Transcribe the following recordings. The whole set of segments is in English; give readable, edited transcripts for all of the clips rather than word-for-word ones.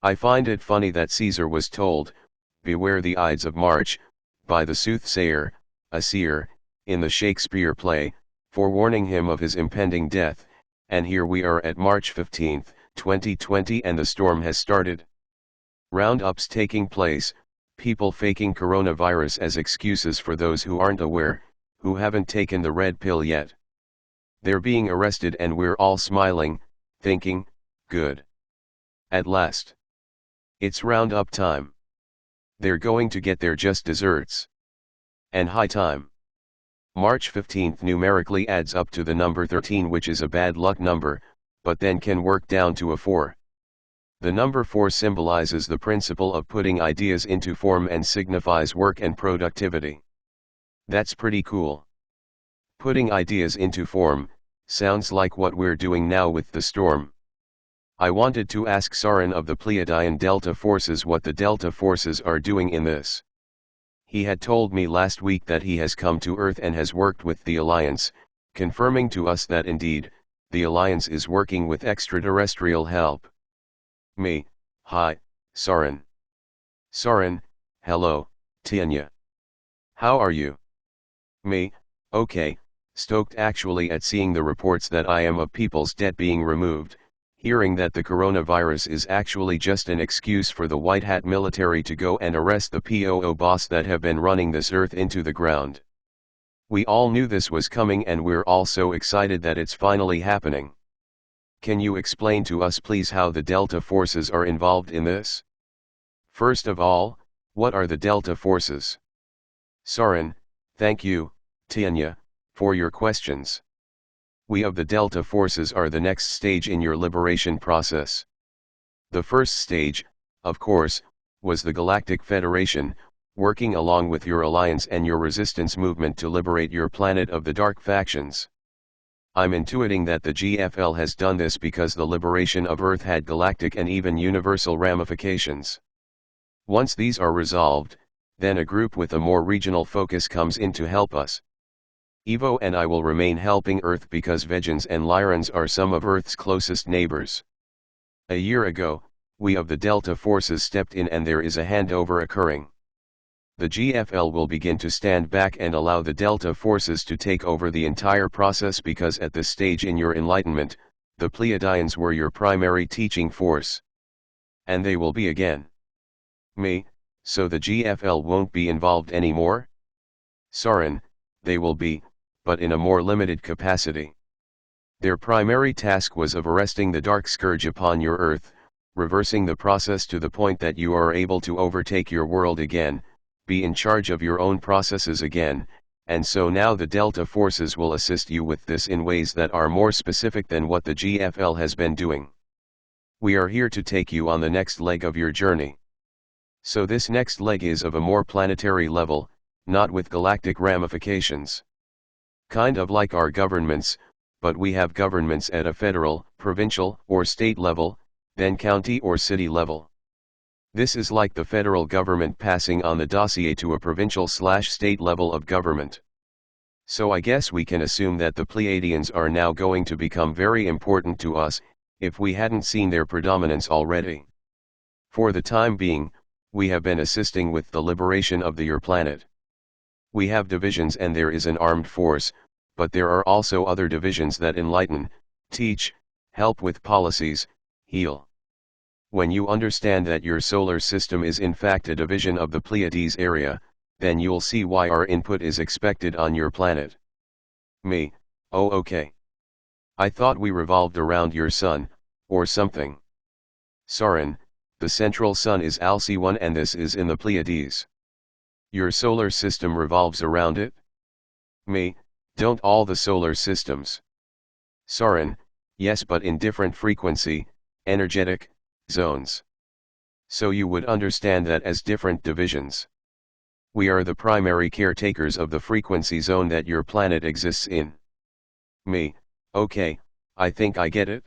I find it funny that Caesar was told, "Beware the Ides of March," by the soothsayer, a seer, in the Shakespeare play, forewarning him of his impending death, and here we are at March 15, 2020 and the storm has started. Roundups taking place, people faking coronavirus as excuses for those who aren't aware, who haven't taken the red pill yet. They're being arrested and we're all smiling, thinking, good. At last. It's roundup time. They're going to get their just desserts. And high time. March 15th numerically adds up to the number 13, which is a bad luck number, but then can work down to a 4. The number 4 symbolizes the principle of putting ideas into form and signifies work and productivity. That's pretty cool. Putting ideas into form, sounds like what we're doing now with the storm. I wanted to ask Soren of the Pleiadian Delta Forces what the Delta Forces are doing in this. He had told me last week that he has come to Earth and has worked with the Alliance, confirming to us that indeed, the Alliance is working with extraterrestrial help. Me, hi, Soren. Soren, hello, Tanya. How are you? Me, okay, stoked actually at seeing the reports that I am of people's debt being removed, hearing that the coronavirus is actually just an excuse for the white hat military to go and arrest the POO boss that have been running this earth into the ground. We all knew this was coming and we're all so excited that it's finally happening. Can you explain to us please how the Delta Forces are involved in this? First of all, what are the Delta Forces? Soren, thank you, Tanya, for your questions. We of the Delta Forces are the next stage in your liberation process. The first stage, of course, was the Galactic Federation, working along with your alliance and your resistance movement to liberate your planet of the dark factions. I'm intuiting that the GFL has done this because the liberation of Earth had galactic and even universal ramifications. Once these are resolved, then a group with a more regional focus comes in to help us. Evo and I will remain helping Earth because Vegans and Lyrans are some of Earth's closest neighbors. A year ago, we of the Delta Forces stepped in and there is a handover occurring. The GFL will begin to stand back and allow the Delta Forces to take over the entire process because at this stage in your enlightenment, the Pleiadians were your primary teaching force. And they will be again. Me, so the GFL won't be involved anymore? Soren, they will be, but in a more limited capacity. Their primary task was of arresting the dark scourge upon your Earth, reversing the process to the point that you are able to overtake your world again, be in charge of your own processes again, and so now the Delta Forces will assist you with this in ways that are more specific than what the GFL has been doing. We are here to take you on the next leg of your journey. So this next leg is of a more planetary level, not with galactic ramifications. Kind of like our governments, but we have governments at a federal, provincial, or state level, then county or city level. This is like the federal government passing on the dossier to a provincial/state level of government. So I guess we can assume that the Pleiadians are now going to become very important to us, if we hadn't seen their predominance already. For the time being, we have been assisting with the liberation of your planet. We have divisions and there is an armed force, but there are also other divisions that enlighten, teach, help with policies, heal. When you understand that your solar system is in fact a division of the Pleiades area, then you'll see why our input is expected on your planet. Me, oh okay. I thought we revolved around your sun, or something. Soren, the central sun is Alc1 and this is in the Pleiades. Your solar system revolves around it? Me, don't all the solar systems? Soren, yes but in different frequency, energetic, zones. So you would understand that as different divisions. We are the primary caretakers of the frequency zone that your planet exists in. Me, okay, I think I get it.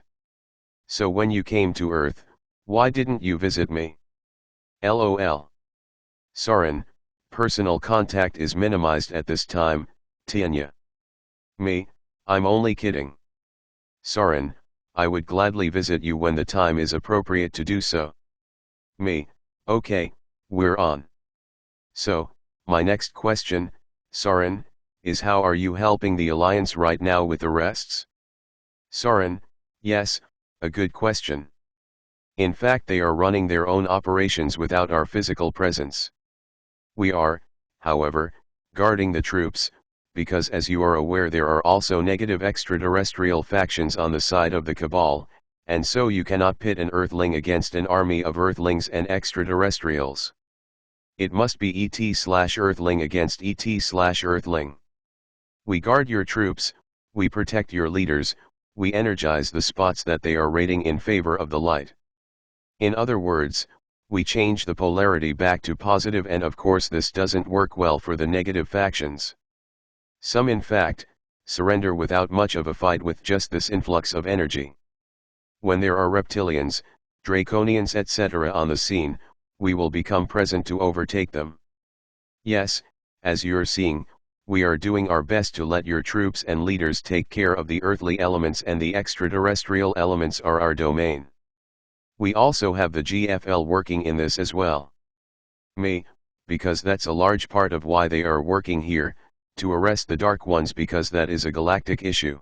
So when you came to Earth, why didn't you visit me? LOL. Soren, personal contact is minimized at this time, Tanya. Me, I'm only kidding. Soren, I would gladly visit you when the time is appropriate to do so. Me, okay, we're on. So, my next question, Soren, is how are you helping the Alliance right now with arrests? Soren, yes, a good question. In fact, they are running their own operations without our physical presence. We are, however, guarding the troops, because as you are aware there are also negative extraterrestrial factions on the side of the Cabal, and so you cannot pit an Earthling against an army of Earthlings and extraterrestrials. It must be ET/Earthling against ET/Earthling. We guard your troops, we protect your leaders, we energize the spots that they are raiding in favor of the light. In other words, we change the polarity back to positive, and of course this doesn't work well for the negative factions. Some in fact, surrender without much of a fight with just this influx of energy. When there are reptilians, draconians etc. on the scene, we will become present to overtake them. Yes, as you're seeing, we are doing our best to let your troops and leaders take care of the earthly elements, and the extraterrestrial elements are our domain. We also have the GFL working in this as well. Me, because that's a large part of why they are working here, to arrest the Dark Ones, because that is a galactic issue.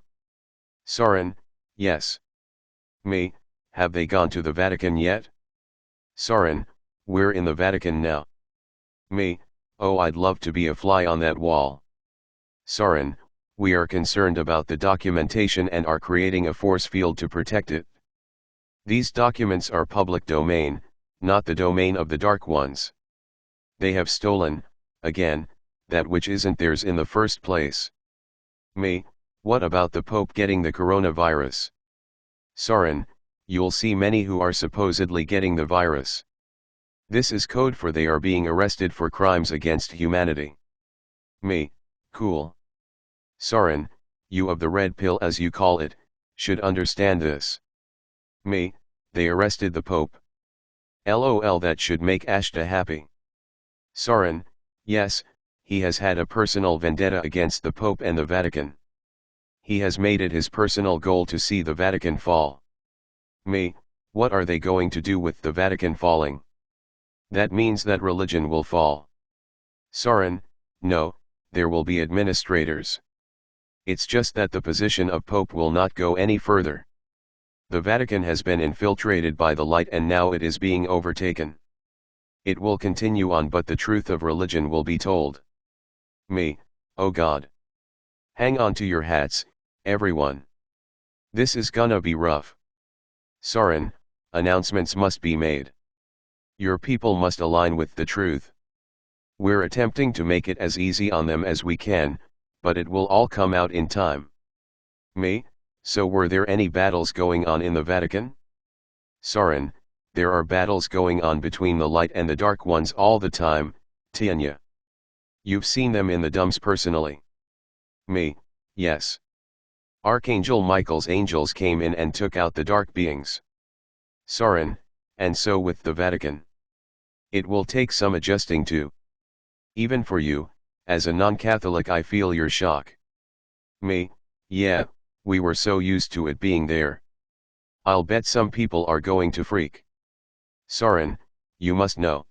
Soren, yes. Me, have they gone to the Vatican yet? Soren, we're in the Vatican now. Me, oh, I'd love to be a fly on that wall. Soren, we are concerned about the documentation and are creating a force field to protect it. These documents are public domain, not the domain of the Dark Ones. They have stolen, again, that which isn't theirs in the first place. Me, what about the Pope getting the coronavirus? Soren, you'll see many who are supposedly getting the virus. This is code for they are being arrested for crimes against humanity. Me, cool. Soren, you of the red pill as you call it, should understand this. Me, they arrested the Pope. LOL, that should make Ashta happy. Soren, yes, he has had a personal vendetta against the Pope and the Vatican. He has made it his personal goal to see the Vatican fall. Me, what are they going to do with the Vatican falling? That means that religion will fall. Soren, no, there will be administrators. It's just that the position of Pope will not go any further. The Vatican has been infiltrated by the light and now it is being overtaken. It will continue on, but the truth of religion will be told. Me, oh God. Hang on to your hats, everyone. This is gonna be rough. Soren, announcements must be made. Your people must align with the truth. We're attempting to make it as easy on them as we can, but it will all come out in time. Me, so were there any battles going on in the Vatican? Soren, there are battles going on between the light and the dark ones all the time, Tianya. You've seen them in the dumps personally. Me, yes. Archangel Michael's angels came in and took out the dark beings. Soren, and so with the Vatican. It will take some adjusting to. Even for you, as a non-Catholic, I feel your shock. Me, yeah, we were so used to it being there. I'll bet some people are going to freak. Soren, you must know.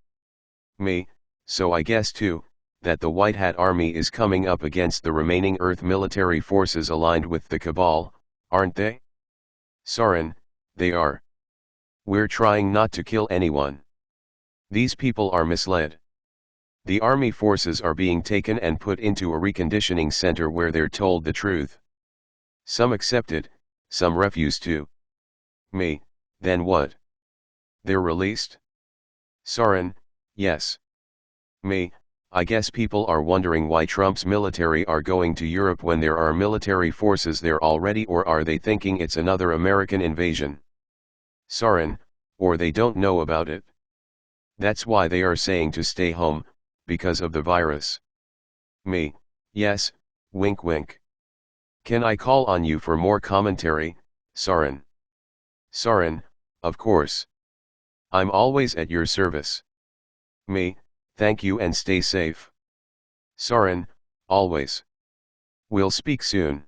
Me, so I guess too, that the White Hat Army is coming up against the remaining Earth military forces aligned with the Cabal, aren't they? Soren, they are. We're trying not to kill anyone. These people are misled. The army forces are being taken and put into a reconditioning center where they're told the truth. Some accept it, some refuse to. Me, then what? They're released? Soren, yes. Me, I guess people are wondering why Trump's military are going to Europe when there are military forces there already, or are they thinking it's another American invasion? Soren, or they don't know about it. That's why they are saying to stay home, because of the virus. Me, yes, wink wink. Can I call on you for more commentary, Soren? Soren, of course. I'm always at your service. Me, thank you and stay safe. Soren, always. We'll speak soon.